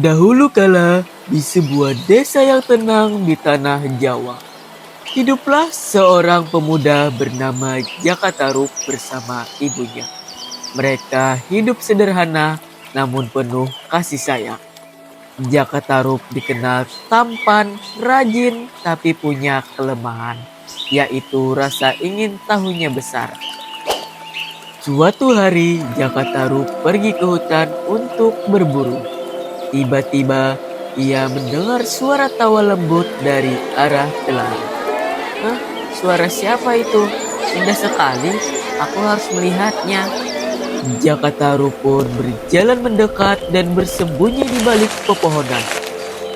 Dahulu kala, di sebuah desa yang tenang di tanah Jawa, hiduplah seorang pemuda bernama Jaka Tarub bersama ibunya. Mereka hidup sederhana namun penuh kasih sayang. Jaka Tarub dikenal tampan, rajin, tapi punya kelemahan, yaitu rasa ingin tahunya besar. Suatu hari, Jaka Tarub pergi ke hutan untuk berburu. Tiba-tiba, ia mendengar suara tawa lembut dari arah telaga. Hah? Suara siapa itu? Indah sekali, aku harus melihatnya. Jaka Tarub pun berjalan mendekat dan bersembunyi di balik pepohonan.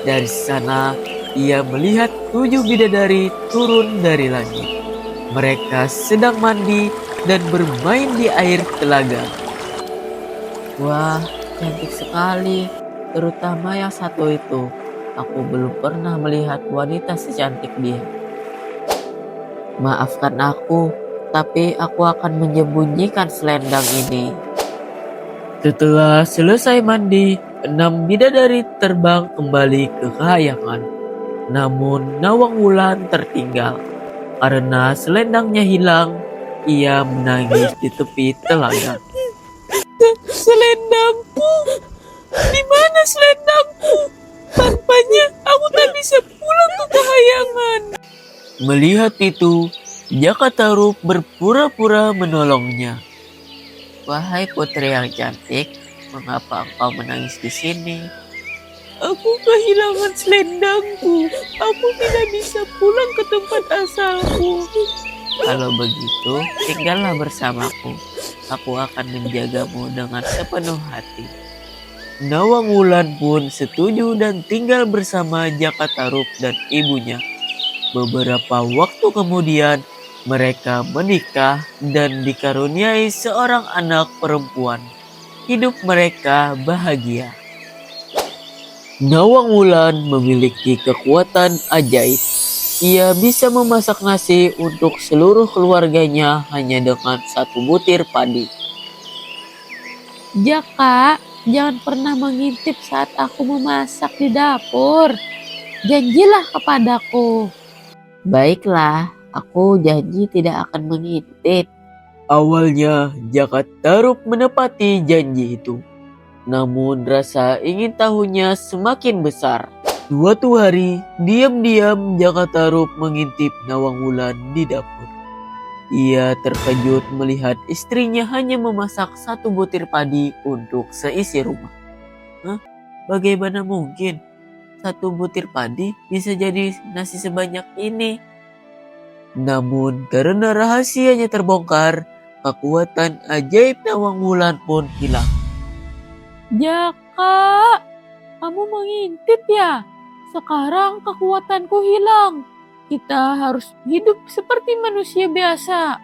Dari sana, ia melihat 7 bidadari turun dari langit. Mereka sedang mandi dan bermain di air telaga. Wah, cantik sekali. Terutama yang satu itu. Aku belum pernah melihat wanita secantik dia. Maafkan aku, tapi aku akan menyembunyikan selendang ini. Setelah selesai mandi, 6 bidadari terbang kembali ke kahayangan. Namun Nawang Wulan tertinggal. Karena selendangnya hilang, ia menangis di tepi telaga. Selendangku! Di mana selendangku? Tanpanya aku tak bisa pulang ke kahayangan. Melihat itu, Jaka Tarub berpura-pura menolongnya. Wahai putri yang cantik, mengapa engkau menangis di sini? Aku kehilangan selendangku. Aku tidak bisa pulang ke tempat asalku. Kalau begitu, tinggallah bersamaku. Aku akan menjagamu dengan sepenuh hati. Nawang Wulan pun setuju dan tinggal bersama Jaka Tarub dan ibunya. Beberapa waktu kemudian, mereka menikah dan dikaruniai seorang anak perempuan. Hidup mereka bahagia. Nawang Wulan memiliki kekuatan ajaib. Ia bisa memasak nasi untuk seluruh keluarganya hanya dengan 1 butir padi. Jaka, jangan pernah mengintip saat aku memasak di dapur. Janjilah kepadaku. Baiklah, aku janji tidak akan mengintip. Awalnya, Jaka Tarub menepati janji itu. Namun rasa ingin tahunya semakin besar. Suatu hari, diam-diam Jaka Tarub mengintip Nawang Wulan di dapur. Ia terkejut melihat istrinya hanya memasak 1 butir padi untuk seisi rumah. Hah? Bagaimana mungkin 1 butir padi bisa jadi nasi sebanyak ini? Namun karena rahasianya terbongkar, kekuatan ajaib Nawang Wulan pun hilang. Jaka, kamu mengintip ya? Sekarang kekuatanku hilang. Kita harus hidup seperti manusia biasa.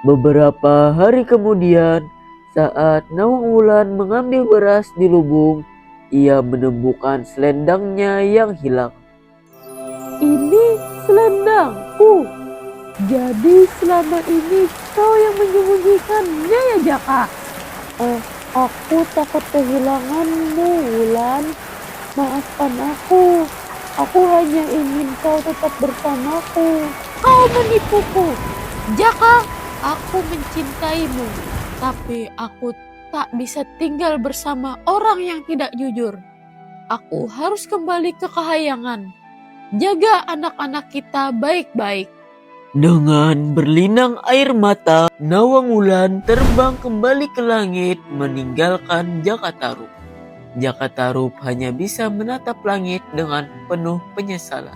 Beberapa hari kemudian, saat Nawang Wulan mengambil beras di lubung, ia menemukan selendangnya yang hilang. Ini selendangku. Jadi selama ini kau yang menyembunyikannya ya, Jaka? Aku takut kehilanganmu, Wulan. Maafkan aku. Aku hanya ingin kau tetap bersamaku. Kau menipuku. Jaka, aku mencintaimu. Tapi aku tak bisa tinggal bersama orang yang tidak jujur. Aku harus kembali ke kahayangan. Jaga anak-anak kita baik-baik. Dengan berlinang air mata, Nawang Wulan terbang kembali ke langit meninggalkan Jaka Tarub. Jaka Tarub hanya bisa menatap langit dengan penuh penyesalan.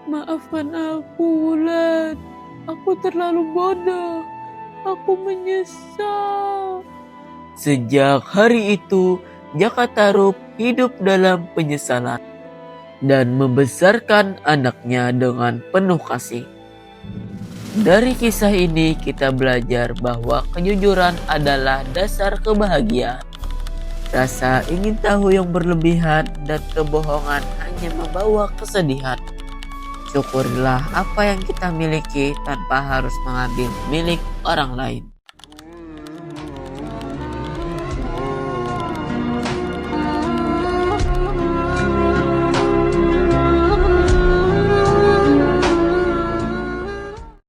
Maafkan aku, Wulan. Aku terlalu bodoh. Aku menyesal. Sejak hari itu, Jaka Tarub hidup dalam penyesalan dan membesarkan anaknya dengan penuh kasih. Dari kisah ini kita belajar bahwa kejujuran adalah dasar kebahagiaan. Rasa ingin tahu yang berlebihan dan kebohongan hanya membawa kesedihan. Syukurilah apa yang kita miliki tanpa harus mengambil milik orang lain.